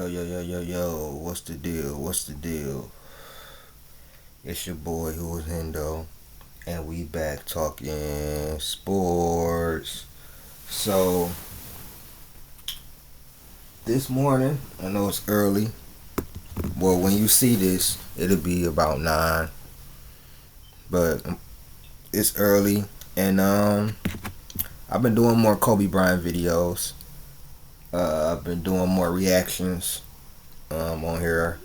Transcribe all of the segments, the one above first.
Yo, what's the deal? It's your boy who is Hendo, and we back talking sports. So, this morning, I know it's early. Well, when you see this, it'll be about 9, but it's early, and I've been doing more Kobe Bryant videos. I've been doing more reactions on here.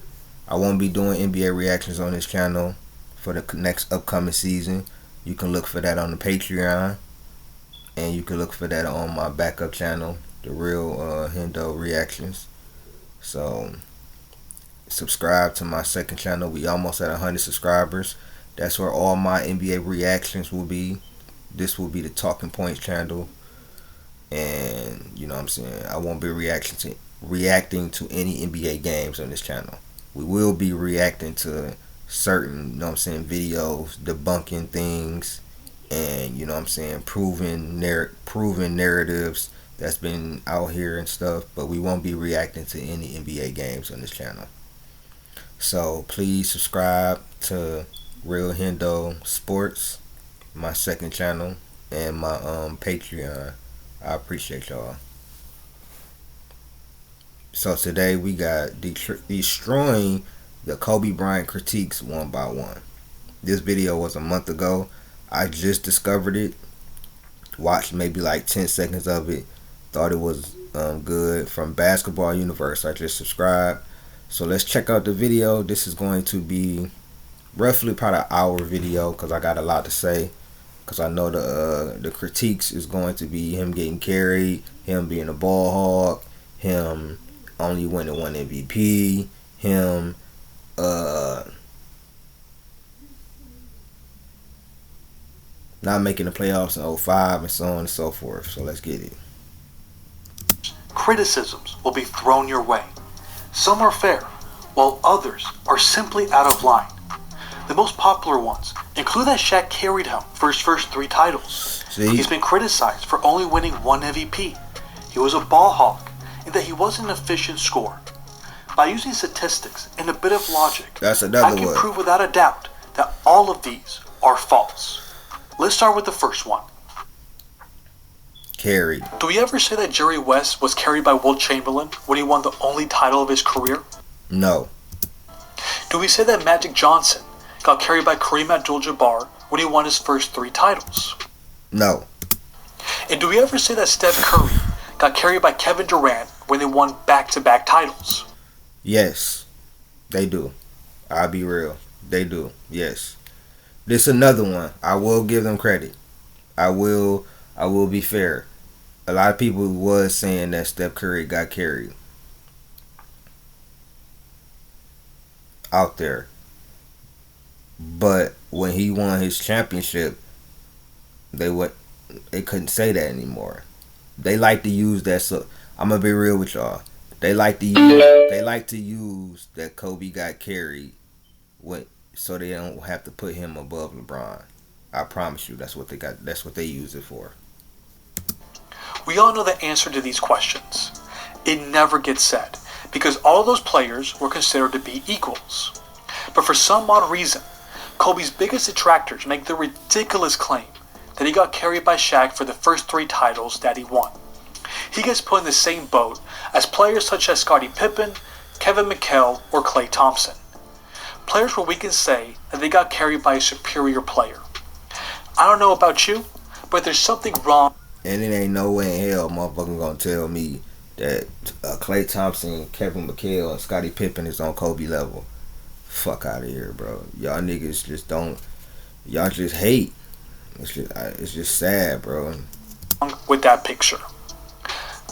I won't be doing NBA reactions on this channel for the next upcoming season. You can look for that on the Patreon, and you can look for that on my backup channel, the real Hendo reactions. So subscribe to my second channel. We almost at 100 subscribers. That's where all my NBA reactions will be. This will be the talking points channel, and you know what I'm saying, I won't be reacting to any NBA games on this channel. We will be reacting to certain, you know what I'm saying, videos, debunking things, and you know what I'm saying, proven narratives that's been out here and stuff, but we won't be reacting to any NBA games on this channel. So please subscribe to Real Hendo Sports, my second channel, and my Patreon. I appreciate y'all. So today we got destroying the Kobe Bryant critiques one by one. This video was a month ago. I just discovered it. Watched maybe like 10 seconds of it. Thought it was good from Basketball Universe. I just subscribed. So let's check out the video. This is going to be roughly probably an hour video because I got a lot to say. Because I know the critiques is going to be him getting carried, him being a ball hog, him only winning one MVP, him not making the playoffs in '05, and so on and so forth. So let's get it. Criticisms will be thrown your way. Some are fair, while others are simply out of line. The most popular ones include that Shaq carried him for his first 3 titles. See? He's been criticized for only winning 1 MVP. He was a ball hog, and that he wasn't an efficient scorer. By using statistics and a bit of logic, That's another I can one. prove without a doubt that all of these are false. Let's start with the first one. Carried. Do we ever say that Jerry West was carried by Wilt Chamberlain when he won the only title of his career? No. Do we say that Magic Johnson got carried by Kareem Abdul-Jabbar when he won his first 3 titles? No. And do we ever say that Steph Curry got carried by Kevin Durant when they won back-to-back titles? Yes. They do. I'll be real. They do. Yes. This another one. I will give them credit. I will be fair. A lot of people was saying that Steph Curry got carried out there. But when he won his championship, they couldn't say that anymore. They like to use that. So I'm gonna be real with y'all. They like to use that Kobe got carried so they don't have to put him above LeBron. I promise you, that's what they use it for. We all know the answer to these questions. It never gets said because all of those players were considered to be equals. But for some odd reason, Kobe's biggest detractors make the ridiculous claim that he got carried by Shaq for the first 3 titles that he won. He gets put in the same boat as players such as Scottie Pippen, Kevin McHale, or Klay Thompson. Players where we can say that they got carried by a superior player. I don't know about you, but there's something wrong. And it ain't no way in hell motherfucker gonna tell me that Klay Thompson, Kevin McHale, and Scottie Pippen is on Kobe level. Fuck out of here, bro. Y'all niggas just don't. Y'all just hate. It's just sad, bro. With that picture,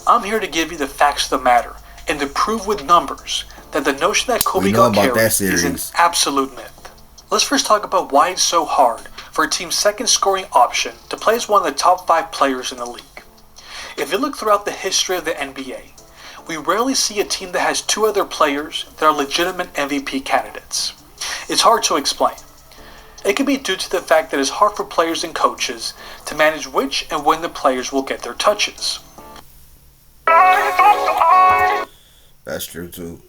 I'm here to give you the facts of the matter and to prove with numbers that the notion that Kobe got carried is an absolute myth. Let's first talk about why it's so hard for a team's second scoring option to play as one of the top 5 players in the league. If you look throughout the history of the NBA, we rarely see a team that has 2 other players that are legitimate MVP candidates. It's hard to explain. It can be due to the fact that it's hard for players and coaches to manage which and when the players will get their touches. That's true too.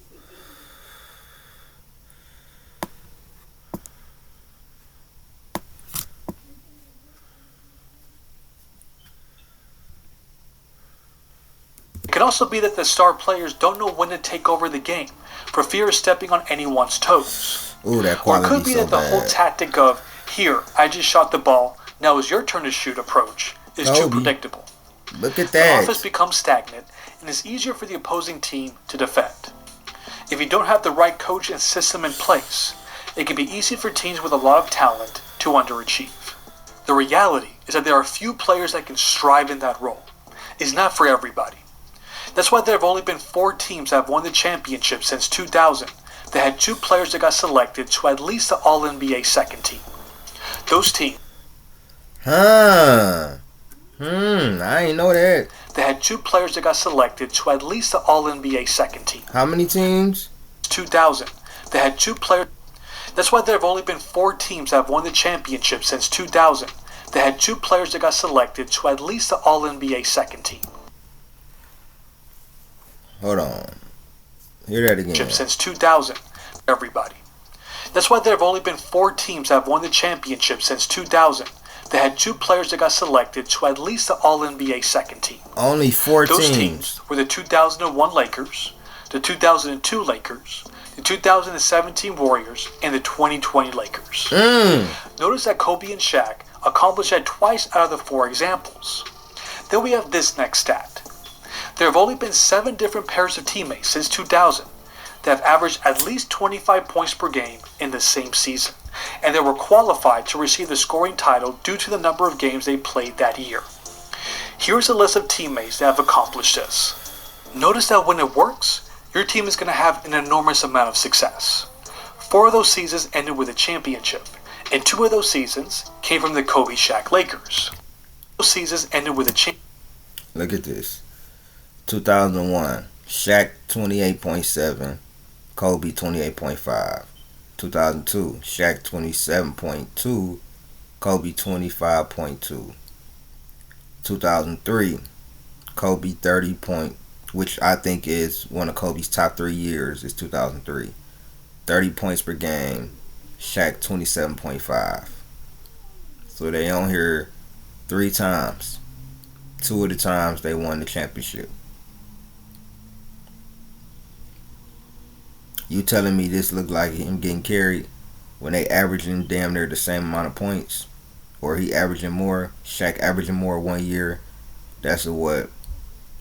It can also be that the star players don't know when to take over the game for fear of stepping on anyone's toes. Ooh, that Or it quality could be so that the whole bad. tactic of, here, I just shot the ball, now it's your turn to shoot approach is too Kobe, predictable. look at The offense that. becomes stagnant and it's easier for the opposing team to defend. If you don't have the right coach and system in place, it can be easy for teams with a lot of talent to underachieve. The reality is that there are few players that can strive in that role. It's not for everybody. That's why there have only been 4 teams that have won the championship since 2000 that had 2 players that got selected to at least the All-NBA second team. Those teams Huh. I ain't know that. that had 2 players that got selected to at least the All-NBA second team. How many teams? 2000 that had 2 players. That's why there have only been 4 teams that have won the championship since 2000 that had 2 players that got selected to at least the All-NBA second team. Hold on. Hear that again. Since 2000, everybody. That's why there have only been 4 teams that have won the championship since 2000 that had 2 players that got selected to at least the All-NBA second team. Only 4 Those teams. teams were the 2001 Lakers, the 2002 Lakers, the 2017 Warriors, and the 2020 Lakers. Notice that Kobe and Shaq accomplished that twice out of the 4 examples. Then we have this next stat. There have only been 7 different pairs of teammates since 2000 that have averaged at least 25 points per game in the same season, and they were qualified to receive the scoring title due to the number of games they played that year. Here's a list of teammates that have accomplished this. Notice that when it works, your team is going to have an enormous amount of success. 4 of those seasons ended with a championship, and 2 of those seasons came from the Kobe Shaq Lakers. Those seasons ended with a championship. Look at this. 2001, Shaq 28.7, Kobe 28.5. 2002, Shaq 27.2, Kobe 25.2. 2003, Kobe 30 point, which I think is one of Kobe's top 3 years, is 2003. 30 points per game, Shaq 27.5. So they on here 3 times. 2 of the times they won the championship. You telling me this looked like him getting carried when they averaging damn near the same amount of points? Or he averaging more, Shaq averaging more 1 year. That's a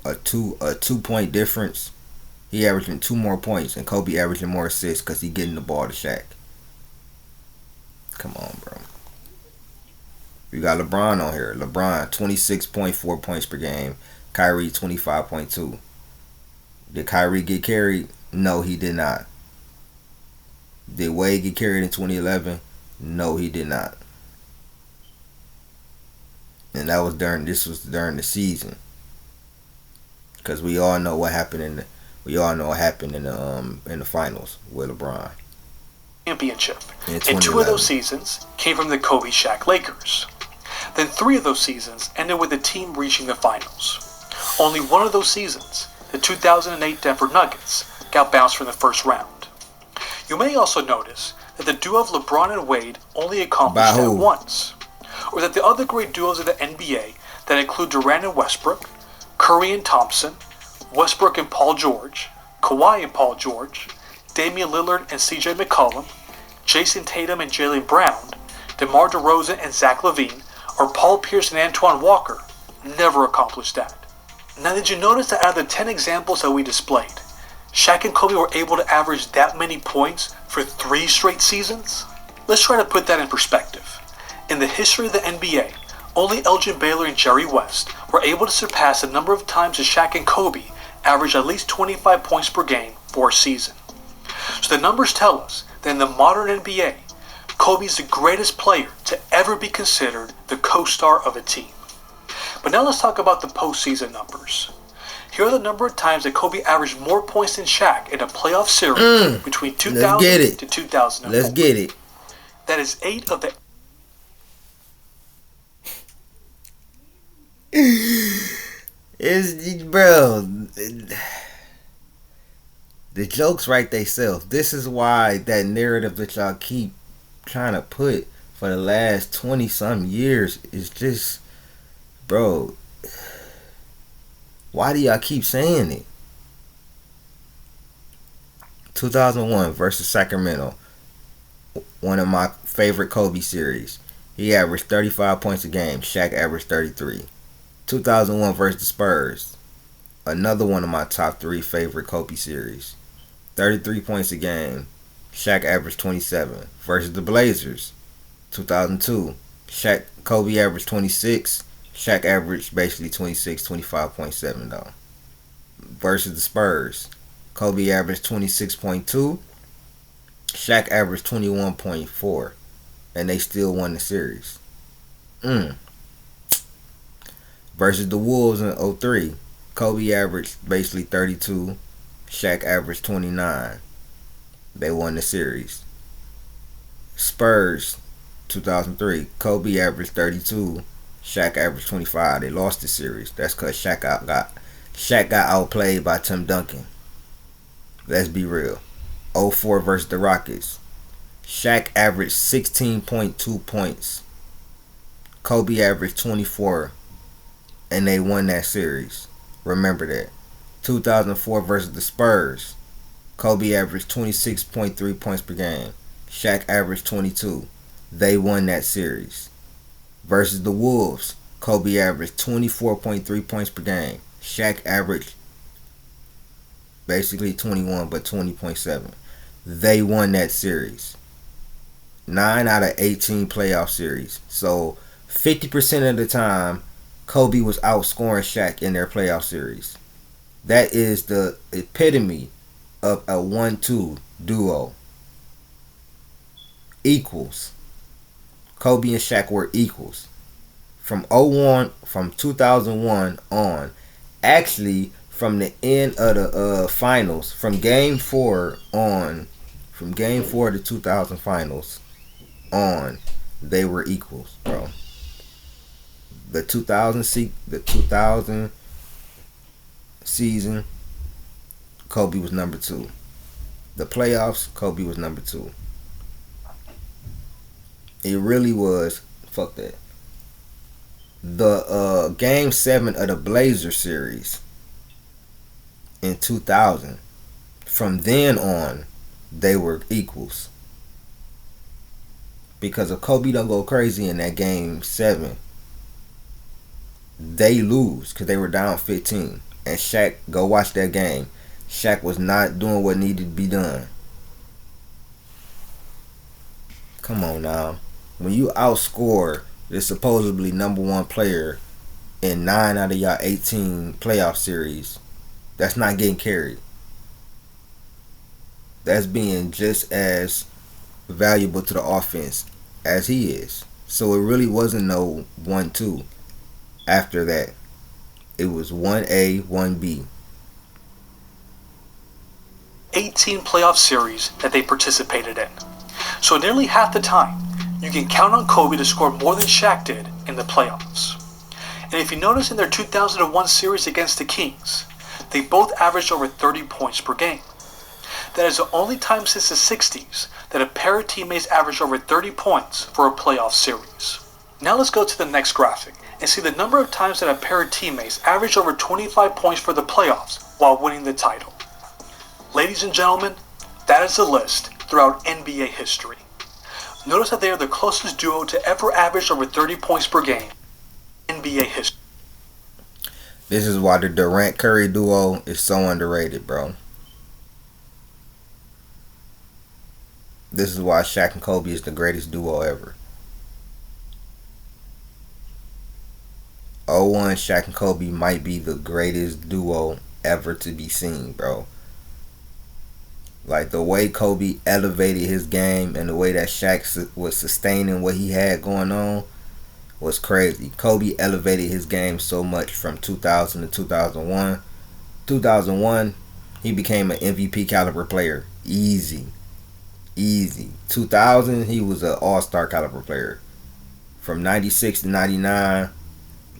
2 point difference. He averaging 2 more points and Kobe averaging more assists because he getting the ball to Shaq. Come on, bro. You got LeBron on here. LeBron 26.4 points per game. Kyrie 25.2. Did Kyrie get carried? No, he did not. Did Wade get carried in 2011? No, he did not. And that was during the season. Because we all know what happened in the finals with LeBron. Championship. And 2 of those seasons came from the Kobe Shaq Lakers. Then 3 of those seasons ended with the team reaching the finals. Only 1 of those seasons, the 2008 Denver Nuggets, got bounced from the first round. You may also notice that the duo of LeBron and Wade only accomplished that once, or that the other great duos of the NBA that include Durant and Westbrook, Curry and Thompson, Westbrook and Paul George, Kawhi and Paul George, Damian Lillard and CJ McCollum, Jason Tatum and Jaylen Brown, DeMar DeRozan and Zach LaVine, or Paul Pierce and Antoine Walker never accomplished that. Now, did you notice that out of the 10 examples that we displayed, Shaq and Kobe were able to average that many points for 3 straight seasons? Let's try to put that in perspective. In the history of the NBA, only Elgin Baylor and Jerry West were able to surpass the number of times that Shaq and Kobe averaged at least 25 points per game for a season. So the numbers tell us that in the modern NBA, Kobe is the greatest player to ever be considered the co-star of a team. But now let's talk about the postseason numbers. Here are the number of times that Kobe averaged more points than Shaq in a playoff series between 2000 to 2004. Let's get it. That is 8 of the... It's, bro. The jokes write themselves. This is why that narrative that y'all keep trying to put for the last 20 some years is just, bro, why do y'all keep saying it? 2001 versus Sacramento, one of my favorite Kobe series. He averaged 35 points a game. Shaq averaged 33. 2001 versus the Spurs, another one of my top 3 favorite Kobe series. 33 points a game. Shaq averaged 27. Versus the Blazers, 2002. Kobe averaged 26. Shaq averaged basically 26, 25.7 though. Versus the Spurs, Kobe averaged 26.2. Shaq averaged 21.4. And they still won the series. Versus the Wolves in 03, Kobe averaged basically 32. Shaq averaged 29. They won the series. Spurs, 2003, Kobe averaged 32. Shaq averaged 25. They lost the series. That's because Shaq got outplayed by Tim Duncan. Let's be real. 04 versus the Rockets, Shaq averaged 16.2 points. Kobe averaged 24, and they won that series. Remember that. 2004 versus the Spurs, Kobe averaged 26.3 points per game. Shaq averaged 22. They won that series. Versus the Wolves, Kobe averaged 24.3 points per game. Shaq averaged basically 21, but 20.7. They won that series. 9 out of 18 playoff series. So 50% of the time, Kobe was outscoring Shaq in their playoff series. That is the epitome of a 1-2 duo. Equals. Kobe and Shaq were equals. From 2001 on. Actually, from the end of the finals, from game 4 on, from game 4 to 2000 finals on, they were equals, bro. The 2000 season, Kobe was number 2. The playoffs, Kobe was number 2. It really was. Fuck that. The game 7 of the Blazer series in 2000, from then on, they were equals. Because if Kobe don't go crazy in that game 7, they lose because they were down 15. And Shaq, go watch that game. Shaq was not doing what needed to be done. Come on now. When you outscore the supposedly number 1 player in 9 out of y'all 18 playoff series, that's not getting carried. That's being just as valuable to the offense as he is. So it really wasn't no 1-2 after that. It was 1A, 1B. 18 playoff series that they participated in. So nearly half the time, you can count on Kobe to score more than Shaq did in the playoffs. And if you notice in their 2001 series against the Kings, they both averaged over 30 points per game. That is the only time since the 60s that a pair of teammates averaged over 30 points for a playoff series. Now let's go to the next graphic and see the number of times that a pair of teammates averaged over 25 points for the playoffs while winning the title. Ladies and gentlemen, that is the list throughout NBA history. Notice that they are the closest duo to ever average over 30 points per game in NBA history. This is why the Durant-Curry duo is so underrated, bro. This is why Shaq and Kobe is the greatest duo ever. 01 Shaq and Kobe might be the greatest duo ever to be seen, bro. Like the way Kobe elevated his game and the way that Shaq was sustaining what he had going on was crazy. Kobe elevated his game so much from 2000 to 2001. 2001, he became an MVP caliber player. Easy. 2000, he was an all-star caliber player. From 96 to 99,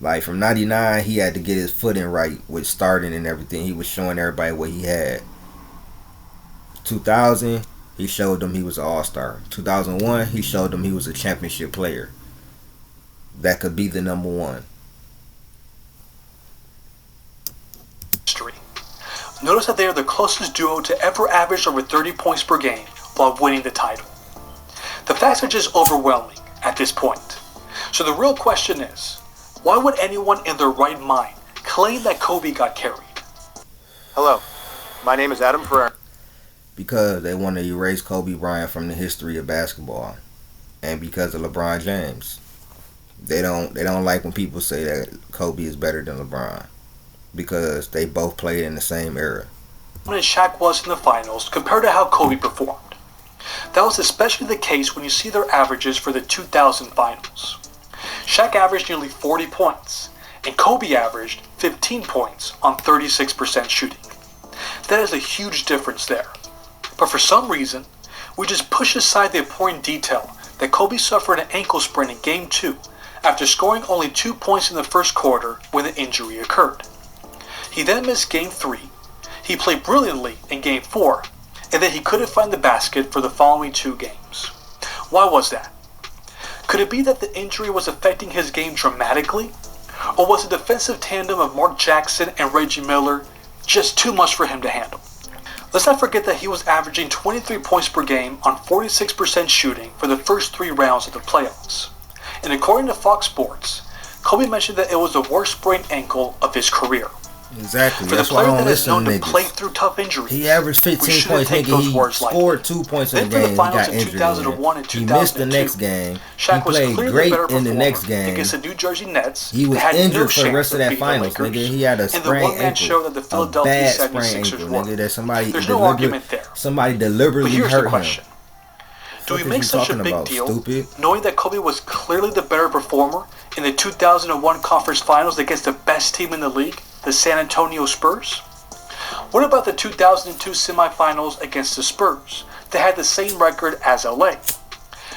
like from 99, he had to get his footing right with starting and everything. He was showing everybody what he had. 2000, he showed them he was an all-star. 2001, he showed them he was a championship player that could be the number one. History. Notice that they are the closest duo to ever average over 30 points per game while winning the title. The facts are just overwhelming at this point. So the real question is, why would anyone in their right mind claim that Kobe got carried? Hello, my name is Adam Ferrer. Because they want to erase Kobe Bryant from the history of basketball, and because of LeBron James. They don't like when people say that Kobe is better than LeBron, because they both played in the same era. When Shaq was in the finals compared to how Kobe performed. That was especially the case when you see their averages for the 2000 finals. Shaq averaged nearly 40 points, and Kobe averaged 15 points on 36% shooting. That is a huge difference there. But for some reason, we just push aside the important detail that Kobe suffered an ankle sprain in Game 2 after scoring only 2 points in the first quarter when the injury occurred. He then missed Game 3, he played brilliantly in Game 4, and then he couldn't find the basket for the following 2 games. Why was that? Could it be that the injury was affecting his game dramatically? Or was the defensive tandem of Mark Jackson and Reggie Miller just too much for him to handle? Let's not forget that he was averaging 23 points per game on 46% shooting for the first 3 rounds of the playoffs. And according to Fox Sports, Kobe mentioned that it was the worst sprained ankle of his career. Exactly. For the That's why I player don't that is listen known to to play niggas. through tough injuries, He averaged we 15 shouldn't points, take nigga. those He words lightly. scored 2 points in Then the for the game. He finals got in injured 2001 in and it. He missed the 2002, next game. Shaq He was played clearly great the better in the next performer game. against the New Jersey Nets. He was that had no injured for the chance rest of that beating the finals, Lakers, nigga. He had a and the sprained one-man show that ankle. the A Philadelphia bad sprained 76ers ankle, were. nigga. That There's no argument there. somebody But deliberately here's the hurt question. him. Do we What make is you such a talking big about, deal stupid? knowing that Kobe was clearly the better performer in the 2001 conference finals against the best team in the league, the San Antonio Spurs? What about the 2002 semifinals against the Spurs that had the same record as LA?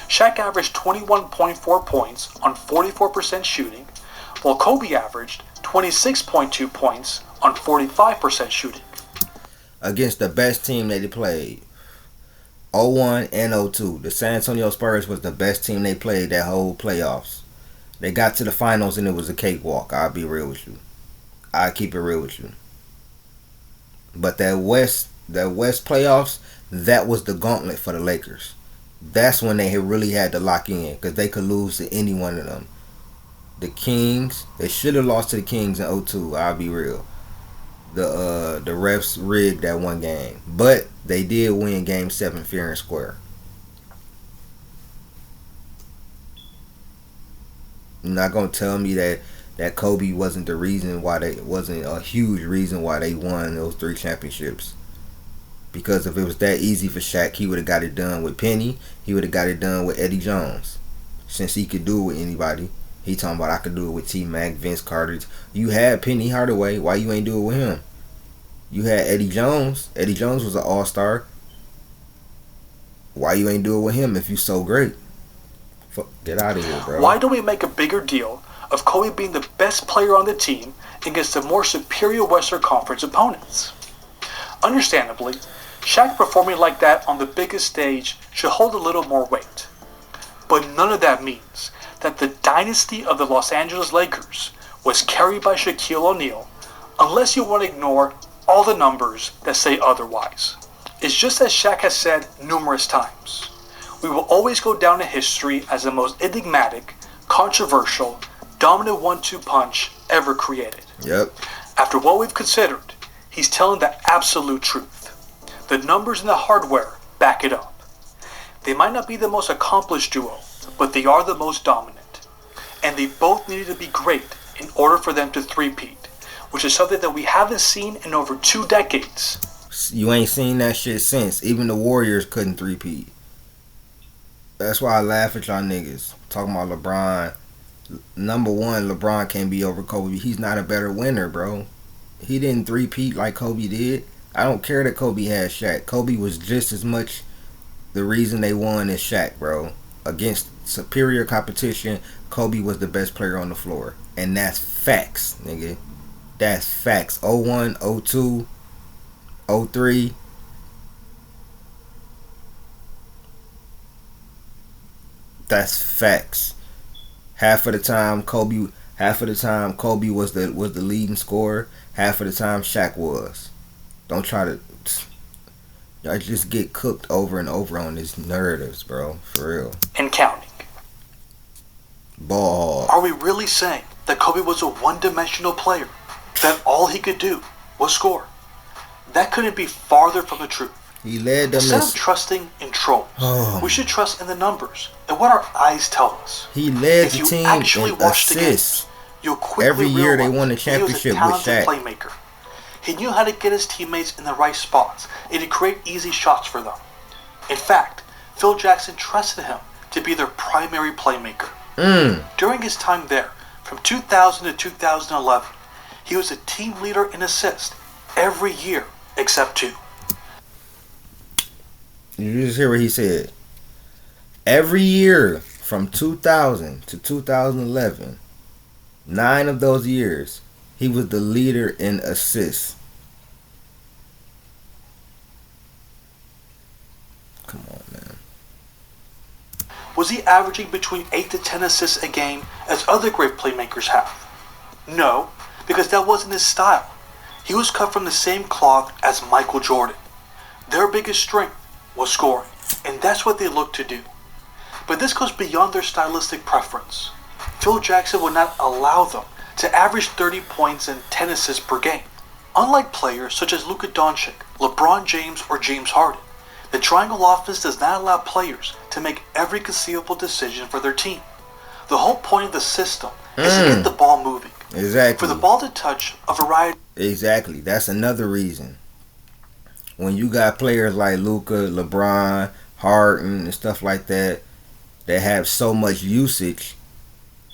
Shaq averaged 21.4 points on 44% shooting, while Kobe averaged 26.2 points on 45% shooting. Against the best team that they played. 01 and 02. The San Antonio Spurs was the best team they played that whole playoffs. They got to the finals and it was a cakewalk. I'll be real with you. I'll keep it real with you. But that West playoffs, that was the gauntlet for the Lakers. That's when they really had to lock in, because they could lose to any one of them. The Kings, they should have lost to the Kings in 02. I'll be real. The refs rigged that one game, but they did win Game 7 fair and square. You're not gonna tell me that Kobe wasn't the reason why they wasn't a huge reason why they won those 3 championships. Because if it was that easy for Shaq, he would have got it done with Penny. He would have got it done with Eddie Jones. Since he could do it with anybody, he talking about I could do it with T-Mac, Vince Carter. You had Penny Hardaway. Why you ain't do it with him? You had Eddie Jones. Eddie Jones was an all-star. Why you ain't do it with him if you so great? Get out of here, bro. Why don't we make a bigger deal of Kobe being the best player on the team against the more superior Western Conference opponents? Understandably, Shaq performing like that on the biggest stage should hold a little more weight. But none of that means that the dynasty of the Los Angeles Lakers was carried by Shaquille O'Neal, unless you want to ignore all the numbers that say otherwise. It's just as Shaq has said numerous times. We will always go down in history as the most enigmatic, controversial, dominant 1-2 punch ever created. Yep. After what we've considered, he's telling the absolute truth. The numbers and the hardware back it up. They might not be the most accomplished duo, but they are the most dominant. And they both needed to be great in order for them to three-peat, which is something that we haven't seen in over 2 decades. You ain't seen that shit since. Even the Warriors couldn't three-peat. That's why I laugh at y'all niggas. Talking about LeBron. Number one, LeBron can't be over Kobe. He's not a better winner, bro. He didn't three-peat like Kobe did. I don't care that Kobe had Shaq. Kobe was just as much the reason they won as Shaq, bro. Against superior competition, Kobe was the best player on the floor. And that's facts, nigga. That's facts. 01, 02, 03. That's facts. Half of the time Kobe was the leading scorer. Half of the time Shaq was. Don't try to. Y'all just get cooked over and over on these narratives, bro. For real. And counting. Ball. Are we really saying that Kobe was a one-dimensional player? That all he could do was score? That couldn't be farther from the truth. He led them. Instead of trusting in trolls, we should trust in the numbers and what our eyes tell us. He led if the you team actually in watched the assists. games, you'll quickly Every year they realize won the that championship he was a with talented Shaq. playmaker. He knew how to get his teammates in the right spots and to create easy shots for them. In fact, Phil Jackson trusted him to be their primary playmaker. During his time there, from 2000 to 2011, he was a team leader in assists every year except 2. You just hear what he said. Every year from 2000 to 2011, 9 of those years, he was the leader in assists. Come on, man. Was he averaging between 8 to 10 assists a game as other great playmakers have? No, because that wasn't his style. He was cut from the same cloth as Michael Jordan. Their biggest strength was scoring, and that's what they looked to do. But this goes beyond their stylistic preference. Phil Jackson would not allow them to average 30 points and 10 assists per game. Unlike players such as Luka Doncic, LeBron James, or James Harden, the triangle offense does not allow players to make every conceivable decision for their team. The whole point of the system is to get the ball moving. Exactly. For the ball to touch a variety. Exactly. That's another reason. When you got players like Luka, LeBron, Harden, and stuff like that, that have so much usage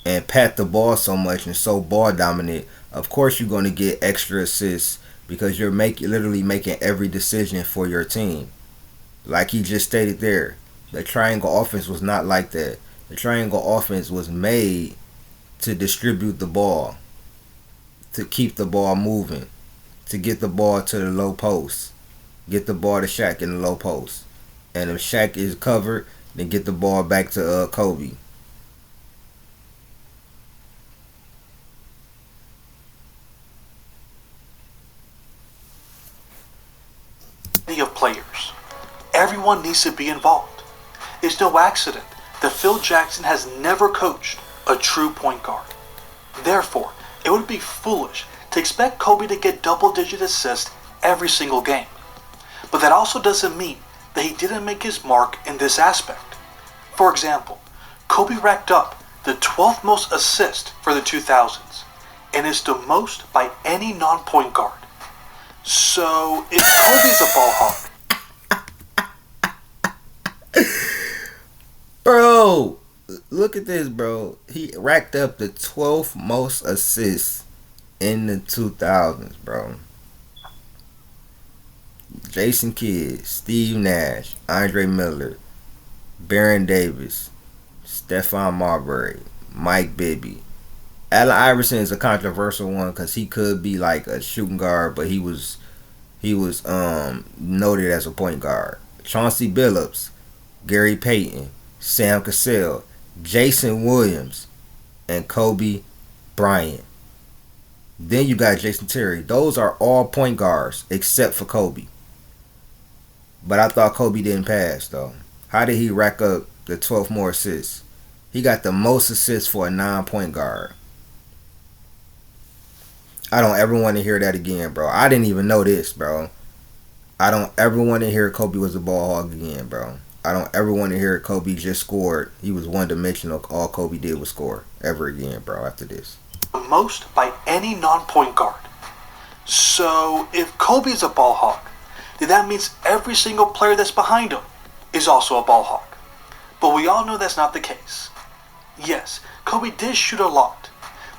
and pat the ball so much and so ball dominant, of course you're going to get extra assists because you're literally making every decision for your team. Like he just stated there, the triangle offense was not like that. The triangle offense was made to distribute the ball, to keep the ball moving, to get the ball to the low post, get the ball to Shaq in the low post. And if Shaq is covered, then get the ball back to Kobe. Of players. Everyone needs to be involved. It's no accident that Phil Jackson has never coached a true point guard. Therefore, it would be foolish to expect Kobe to get double-digit assists every single game. But that also doesn't mean that he didn't make his mark in this aspect. For example, Kobe racked up the 12th most assists for the 2000s, and is the most by any non-point guard. So, if Kobe's a ball hawk... Bro, look at this, bro. He racked up the 12th most assists in the 2000s, bro. Jason Kidd, Steve Nash, Andre Miller, Baron Davis, Stephon Marbury, Mike Bibby. Allen Iverson is a controversial one because he could be like a shooting guard, but he was noted as a point guard. Chauncey Billups, Gary Payton, Sam Cassell, Jason Williams, and Kobe Bryant. Then you got Jason Terry. Those are all point guards except for Kobe. But I thought Kobe didn't pass though. How did he rack up the 12th more assists? He got the most assists for a non-point guard. I don't ever want to hear that again, bro. I didn't even know this, bro. I don't ever want to hear Kobe was a ball hog again, bro. I don't ever want to hear Kobe just scored. He was one-dimensional. All Kobe did was score ever again, bro, after this. The most by any non-point guard. So, if Kobe is a ball hawk, then that means every single player that's behind him is also a ball hawk. But we all know that's not the case. Yes, Kobe did shoot a lot,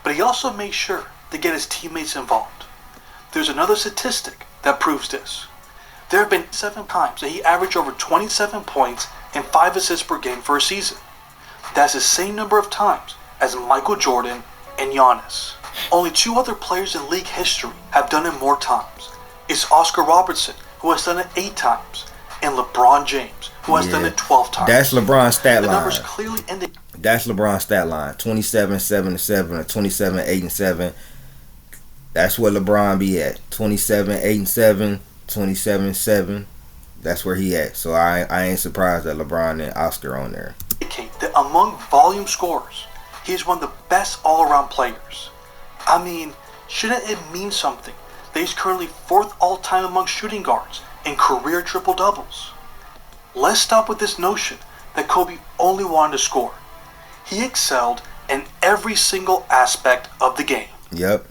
but he also made sure to get his teammates involved. There's another statistic that proves this. There have been 7 times that he averaged over 27 points and 5 assists per game for a season. That's the same number of times as Michael Jordan and Giannis. Only 2 other players in league history have done it more times. It's Oscar Robertson, who has done it 8 times, and LeBron James, who has done it 12 times. That's LeBron's stat The line. numbers clearly indicate. That's LeBron's stat line. 27-7-7 or 27-8-7. That's what LeBron be at. 27-8-7, 27-7. That's where he at. So I ain't surprised that LeBron and Oscar on there. That among volume scorers, he's one of the best all-around players. I mean, shouldn't it mean something that he's currently 4th all-time among shooting guards in career triple-doubles? Let's stop with this notion that Kobe only wanted to score. He excelled in every single aspect of the game. Yep.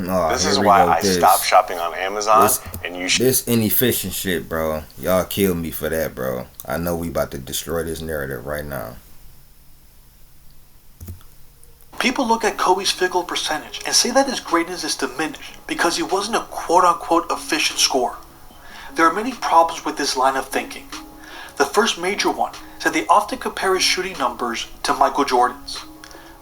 Oh, this is why I stopped shopping on Amazon, and you should. This inefficient shit, bro. Y'all kill me for that, bro. I know we about to destroy this narrative right now. People look at Kobe's field goal percentage and say that his greatness is diminished because he wasn't a quote-unquote efficient scorer. There are many problems with this line of thinking. The first major one is that they often compare his shooting numbers to Michael Jordan's.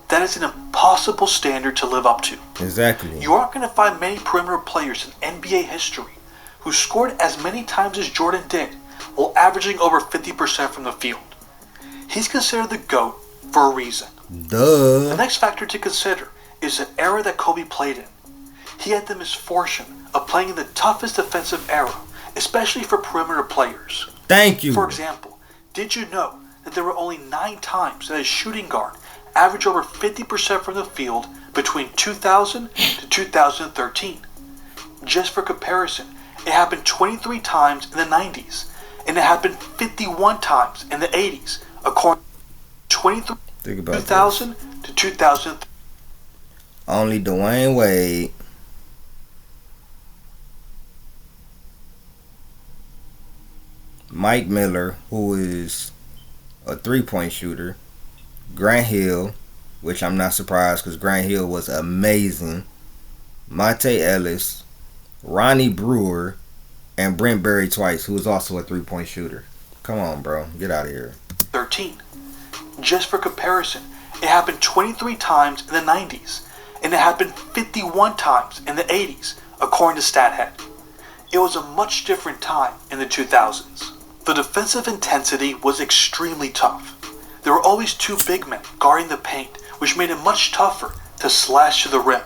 That is an impossible standard to live up to. Exactly. You aren't going to find many perimeter players in NBA history who scored as many times as Jordan did while averaging over 50% from the field. He's considered the GOAT for a reason. Duh. The next factor to consider is the era that Kobe played in. He had the misfortune of playing in the toughest defensive era, especially for perimeter players. Thank you. For example, did you know that there were only 9 times that a shooting guard averaged over 50% from the field between 2000 to 2013? Just for comparison, it happened 23 times in the 90s, and it happened 51 times in the 80s, according to 2000 to 2000. Only Dwayne Wade, Mike Miller, who is a three-point shooter, Grant Hill, which I'm not surprised because Grant Hill was amazing, Monte Ellis, Ronnie Brewer, and Brent Berry twice, who was also a three-point shooter. Come on, bro. Get out of here. 13. Just for comparison, it happened 23 times in the 90s, and it happened 51 times in the 80s, according to StatHead. It was a much different time in the 2000s. The defensive intensity was extremely tough. There were always 2 big men guarding the paint, which made it much tougher to slash to the rim.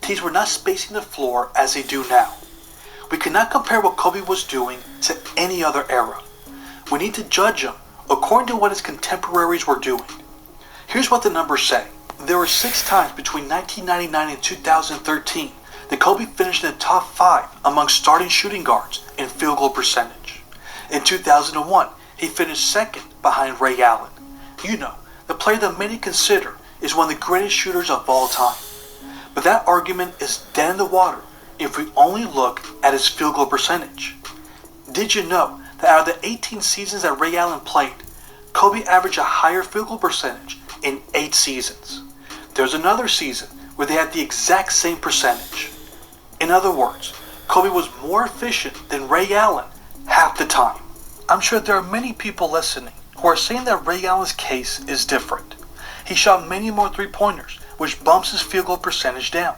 Teams were not spacing the floor as they do now. We cannot compare what Kobe was doing to any other era. We need to judge him according to what his contemporaries were doing. Here's what the numbers say. There were 6 times between 1999 and 2013 that Kobe finished in the top 5 among starting shooting guards in field goal percentage. In 2001, he finished 2nd behind Ray Allen. You know, the player that many consider is one of the greatest shooters of all time. But that argument is dead in the water if we only look at his field goal percentage. Did you know that out of the 18 seasons that Ray Allen played, Kobe averaged a higher field goal percentage in 8 seasons? There's another season where they had the exact same percentage. In other words, Kobe was more efficient than Ray Allen half the time. I'm sure there are many people listening who are saying that Ray Allen's case is different. He shot many more three-pointers, which bumps his field goal percentage down.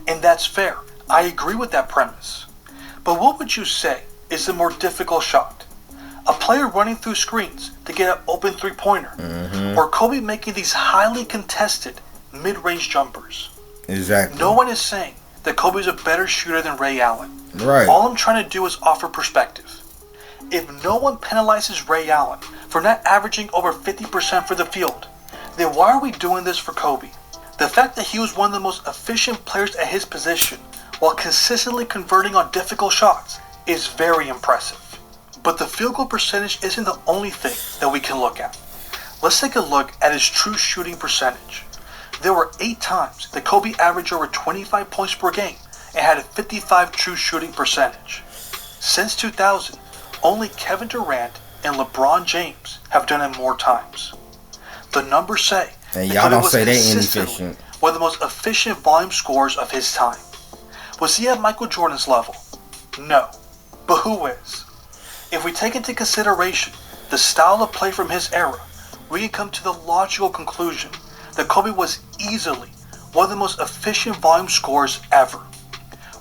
And that's fair. I agree with that premise. But what would you say is the more difficult shot? A player running through screens to get an open three-pointer, or Kobe making these highly contested mid-range jumpers? Exactly. No one is saying that Kobe is a better shooter than Ray Allen. Right. All I'm trying to do is offer perspective. If no one penalizes Ray Allen for not averaging over 50% for the field, then why are we doing this for Kobe? The fact that he was one of the most efficient players at his position while consistently converting on difficult shots is very impressive. But the field goal percentage isn't the only thing that we can look at. Let's take a look at his true shooting percentage. There were 8 times that Kobe averaged over 25 points per game and had a 55 true shooting percentage. Since 2000, only Kevin Durant and LeBron James have done it more times. The numbers say and that y'all Kobe don't was say they consistently inefficient. one of the most efficient volume scorers of his time. Was he at Michael Jordan's level? No. But who is? If we take into consideration the style of play from his era, we can come to the logical conclusion that Kobe was easily one of the most efficient volume scorers ever.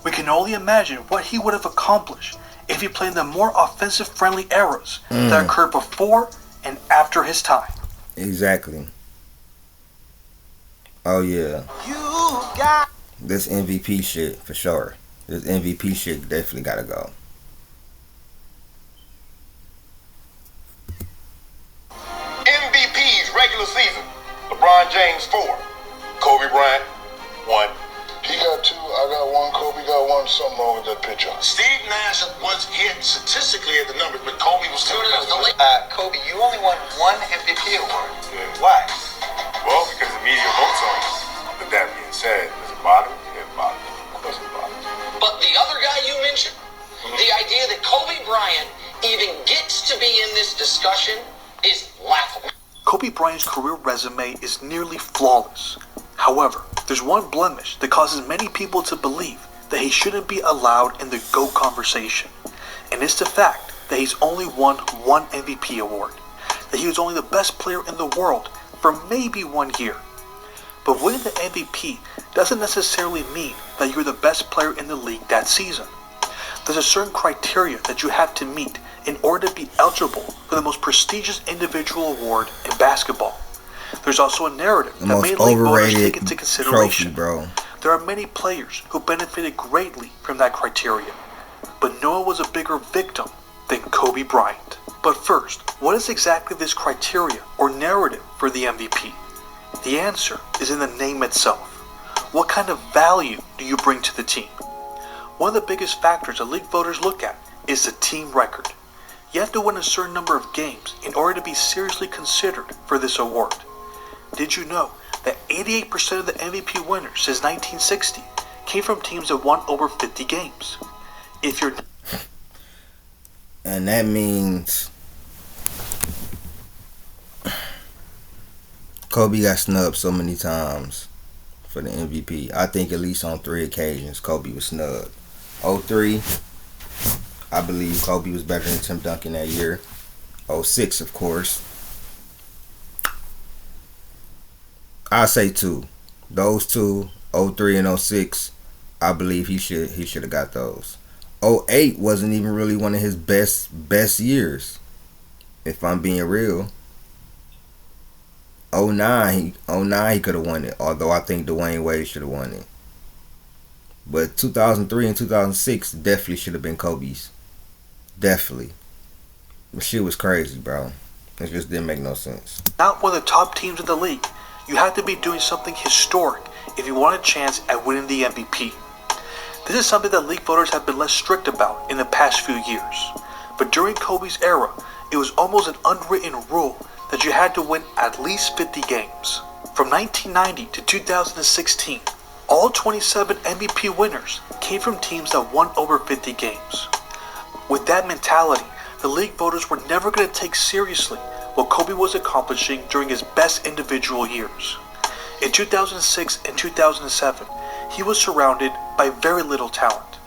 We can only imagine what he would have accomplished if he played in the more offensive-friendly eras that occurred before and after his time. Exactly. Oh yeah. This MVP shit for sure. This MVP shit definitely gotta go. MVP's regular season. LeBron James 4. Kobe Bryant 1. He got 2, I got 1, Kobe got 1, something wrong with that picture. Steve Nash was hit statistically at the numbers, but Kobe was still Kobe, you only won 1 MVP award. Yeah. Why? Well, because the media votes on it. But that being said, does it bother me? It bothers me. Of course it bothers me. But the other guy you mentioned, the idea that Kobe Bryant even gets to be in this discussion is laughable. Kobe Bryant's career resume is nearly flawless. However, there's one blemish that causes many people to believe that he shouldn't be allowed in the GOAT conversation, and it's the fact that he's only won 1 MVP award, that he was only the best player in the world for maybe 1 year. But winning the MVP doesn't necessarily mean that you're the best player in the league that season. There's a certain criteria that you have to meet in order to be eligible for the most prestigious individual award in basketball. There's also a narrative The that most made league voters overrated take into consideration. trophy, bro. There are many players who benefited greatly from that criteria, but no one was a bigger victim than Kobe Bryant. But first, what is exactly this criteria or narrative for the MVP? The answer is in the name itself. What kind of value do you bring to the team? One of the biggest factors that league voters look at is the team record. You have to win a certain number of games in order to be seriously considered for this award. Did you know that 88% of the MVP winners since 1960 came from teams that won over 50 games? If you're And that means Kobe got snubbed so many times for the MVP. I think at least on 3 occasions Kobe was snubbed. 03, I believe Kobe was better than Tim Duncan that year. 06, of course. I say 2. Those 2, 03 and 06, I believe he should have got those. 08 wasn't even really one of his best years, if I'm being real. 09 he could have won it, although I think Dwayne Wade should have won it. But 2003 and 2006 definitely should have been Kobe's. Definitely. The shit was crazy, bro. It just didn't make no sense. not one of the top teams in the league, you have to be doing something historic if you want a chance at winning the MVP. This is something that league voters have been less strict about in the past few years. But during Kobe's era, it was almost an unwritten rule that you had to win at least 50 games. From 1990 to 2016, all 27 MVP winners came from teams that won over 50 games. With that mentality, the league voters were never going to take seriously what Kobe was accomplishing during his best individual years. In 2006 and 2007, he was surrounded by very little talent.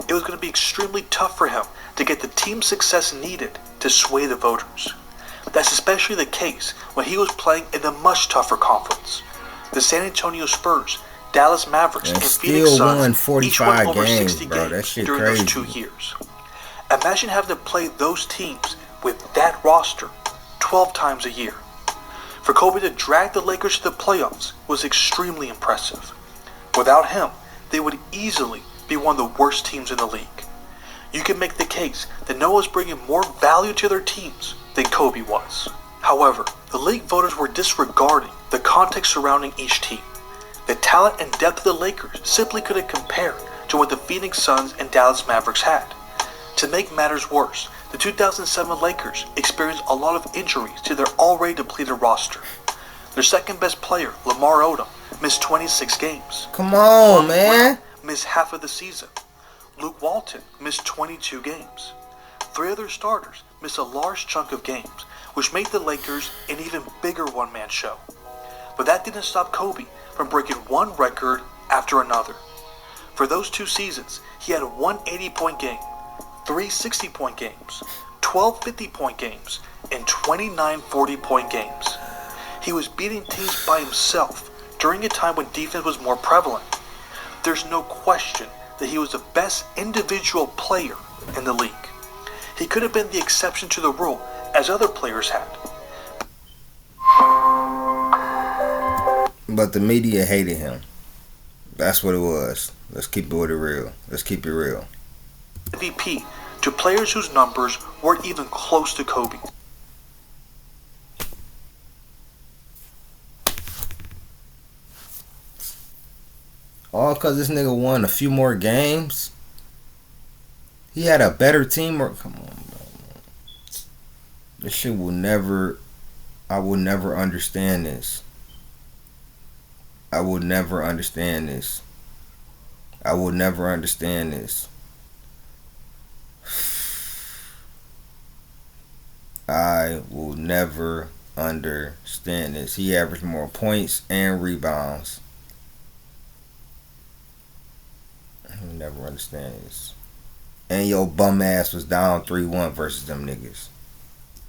It was going to be extremely tough for him to get the team success needed to sway the voters. That's especially the case when he was playing in a much tougher conference. The San Antonio Spurs, Dallas Mavericks, and Phoenix still won Suns 45 each won over games, 60 bro. That games shit during crazy. those 2 years. Imagine having to play those teams with that roster 12 times a year. For Kobe to drag the Lakers to the playoffs was extremely impressive. Without him, they would easily be one of the worst teams in the league. You can make the case that no one was bringing more value to their teams than Kobe was. However, the league voters were disregarding the context surrounding each team. The talent and depth of the Lakers simply couldn't compare to what the Phoenix Suns and Dallas Mavericks had. To make matters worse, the 2007 Lakers experienced a lot of injuries to their already depleted roster. Their second best player, Lamar Odom, missed 26 games. Come on, Kwame man. Brown missed half of the season. Luke Walton missed 22 games. 3 other starters missed a large chunk of games, which made the Lakers an even bigger one-man show. But that didn't stop Kobe from breaking one record after another. For those 2 seasons, he had one 80-point game, 3 60-point games, 12 50-point games, and 29 40-point games. He was beating teams by himself during a time when defense was more prevalent. There's no question that he was the best individual player in the league. He could have been the exception to the rule, as other players had. But the media hated him. That's what it was. Let's keep it real. Let's keep it real. MVP to players whose numbers weren't even close to Kobe. All because this nigga won a few more games. He had a better team. Come on, bro. This shit will never. I will never understand this. I will never understand this. I will never understand this. I will never understand this. He averaged more points and rebounds. I will never understand this. And your bum ass was down 3-1 versus them niggas.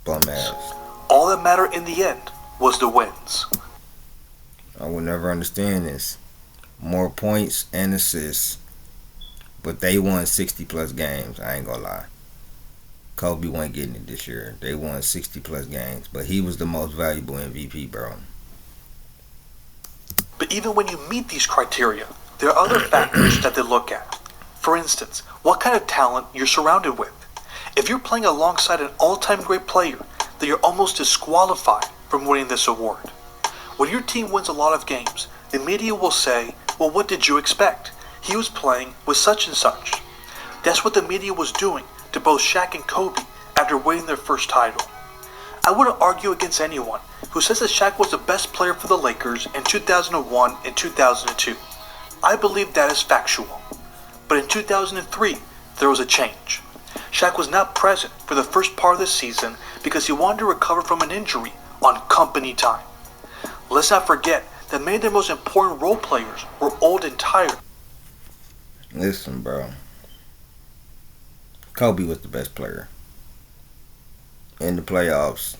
Bum ass. All that mattered in the end was the wins. I will never understand this. More points and assists. But they won 60 plus games. I ain't gonna lie. Kobe wasn't getting it this year. They won 60 plus games. But he was the most valuable MVP, bro. But even when you meet these criteria, there are other factors that they look at. For instance, what kind of talent you're surrounded with. If you're playing alongside an all-time great player, then you're almost disqualified from winning this award. When your team wins a lot of games, the media will say, well, what did you expect? He was playing with such and such. That's what the media was doing to both Shaq and Kobe after winning their first title. I wouldn't argue against anyone who says that Shaq was the best player for the Lakers in 2001 and 2002. I believe that is factual. But in 2003, there was a change. Shaq was not present for the first part of the season because he wanted to recover from an injury on company time. Let's not forget that many of their most important role players were old and tired. Listen, bro. Kobe was the best player. In the playoffs,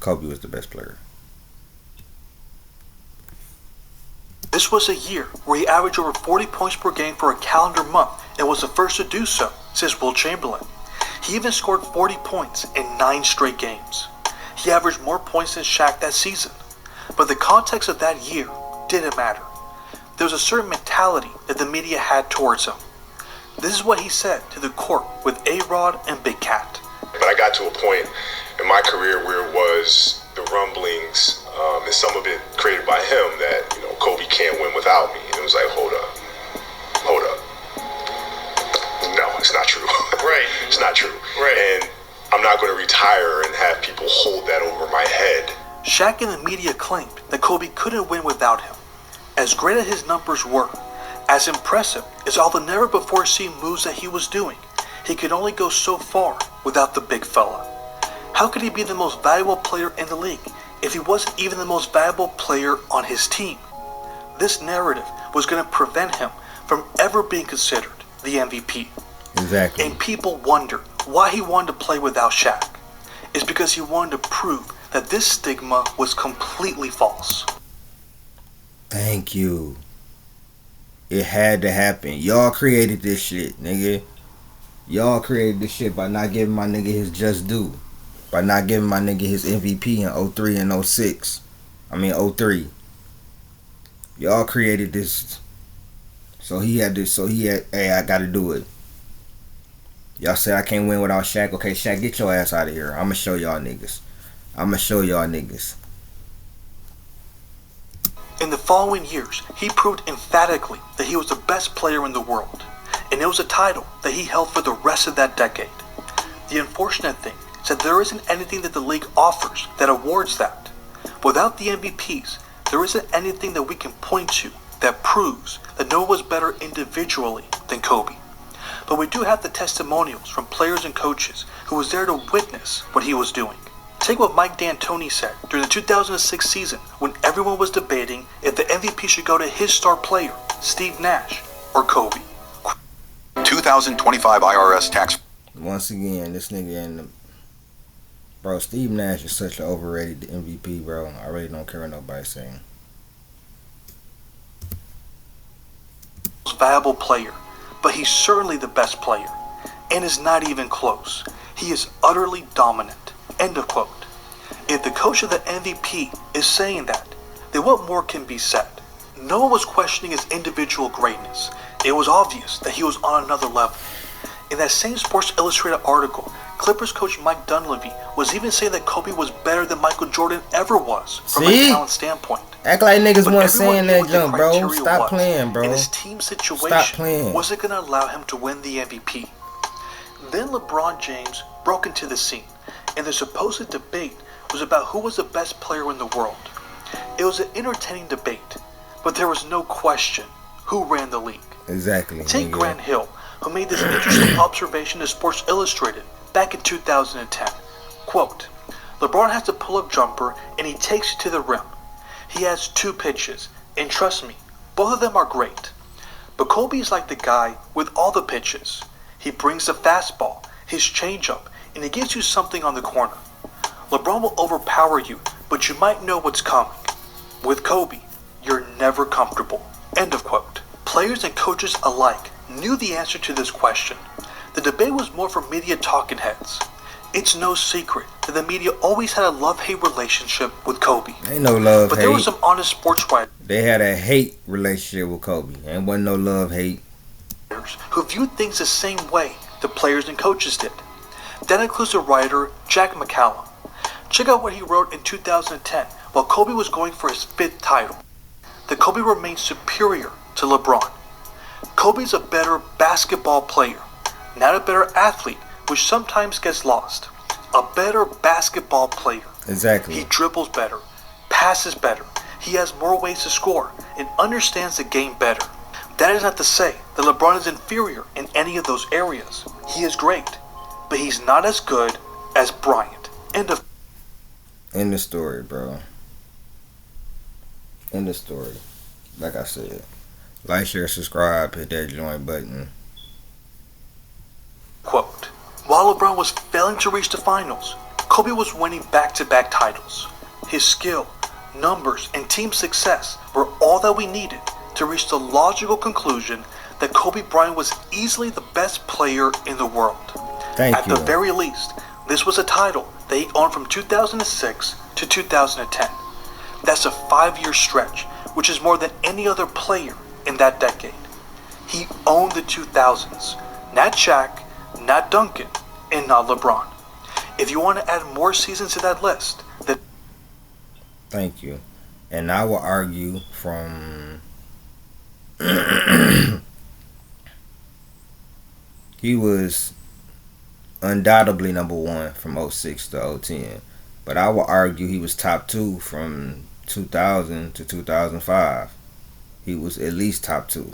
Kobe was the best player. This was a year where he averaged over 40 points per game for a calendar month and was the first to do so since Wilt Chamberlain. He even scored 40 points in 9 straight games. He averaged more points than Shaq that season. But the context of that year didn't matter. There was a certain mentality that the media had towards him. This is what he said to the court with A-Rod and Big Cat. But I got to a point in my career where it was the rumblings, and some of it created by him, that, Kobe can't win without me. And it was like, hold up. No, it's not true. Right. It's not true. Right. And I'm not going to retire and have people hold that over my head. Shaq and the media claimed that Kobe couldn't win without him. As great as his numbers were, as impressive as all the never-before-seen moves that he was doing, he could only go so far without the big fella. How could he be the most valuable player in the league if he wasn't even the most valuable player on his team? This narrative was going to prevent him from ever being considered the MVP. Exactly. And people wonder why he wanted to play without Shaq. It's because he wanted to prove that this stigma was completely false. Thank you. It had to happen. Y'all created this shit, nigga. Y'all created this shit by not giving my nigga his just due. By not giving my nigga his MVP in 03 and 06. 03. Y'all created this. Hey, I gotta do it. Y'all say I can't win without Shaq. Okay, Shaq, get your ass out of here. I'ma show y'all niggas. In the following years, he proved emphatically that he was the best player in the world, and it was a title that he held for the rest of that decade. The unfortunate thing is that there isn't anything that the league offers that awards that. Without the MVPs, there isn't anything that we can point to that proves that no one was better individually than Kobe. But we do have the testimonials from players and coaches who was there to witness what he was doing. Take what Mike D'Antoni said during the 2006 season when everyone was debating if the MVP should go to his star player, Steve Nash, or Kobe. 2025 IRS tax. Once again, this nigga in the... Bro, Steve Nash is such an overrated MVP, bro. I really don't care what nobody's saying. Most valuable player, but he's certainly the best player. and is not even close. He is utterly dominant. End of quote. If the coach of the MVP is saying that, then what more can be said? No one was questioning his individual greatness. It was obvious that he was on another level. In that same Sports Illustrated article, Clippers coach Mike Dunleavy was even saying that Kobe was better than Michael Jordan ever was from a talent standpoint. Act like niggas But weren't everyone saying knew that what the jump, bro. criteria Stop was, playing, bro. And his team Stop situation playing. wasn't going to allow him to win the MVP. Then LeBron James broke into the scene, and the supposed debate was about who was the best player in the world. It was an entertaining debate, but there was no question who ran the league. Exactly. Take nigga. Grant Hill, who made this interesting observation to Sports Illustrated back in 2010. Quote, LeBron has a pull-up jumper and he takes it to the rim. He has 2 pitches, and trust me, both of them are great. But Kobe is like the guy with all the pitches. He brings the fastball, his changeup, and he gives you something on the corner. LeBron will overpower you, but you might know what's coming. With Kobe, you're never comfortable. End of quote. Players and coaches alike knew the answer to this question. The debate was more for media talking heads. It's no secret that the media always had a love-hate relationship with Kobe. Ain't no love, But hate. there were some honest sports writers They had a hate relationship with Kobe. Ain't wasn't no love, hate. who viewed things the same way the players and coaches did. That includes the writer Jack McCallum. Check out what he wrote in 2010 while Kobe was going for his 5th title. That Kobe remained superior to LeBron. Kobe's a better basketball player, not a better athlete, which sometimes gets lost. A better basketball player. Exactly. He dribbles better, passes better, he has more ways to score, and understands the game better. That is not to say that LeBron is inferior in any of those areas. He is great, but he's not as good as Bryant. End the story, bro. End the story. Like I said. Like, share, subscribe, hit that join button. quote. While LeBron was failing to reach the finals, Kobe was winning back-to-back titles. His skill, numbers, and team success were all that we needed to reach the logical conclusion that Kobe Bryant was easily the best player in the world. Thank you. At the very least, this was a title that he owned from 2006 to 2010. That's a 5-year stretch, which is more than any other player in that decade. He owned the 2000s, not Shaq, not Duncan, and not LeBron. If you want to add more seasons to that list, then Thank you. And I will argue from he was undoubtedly number 1 from 06 to 010. But I will argue he was top 2 from 2000 to 2005. He was at least top 2.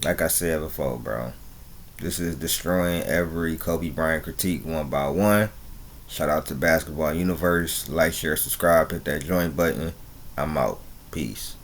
Like I said before, bro. This is destroying every Kobe Bryant critique one by one. Shout out to Basketball Universe. Like, share, subscribe, hit that join button. I'm out. Peace.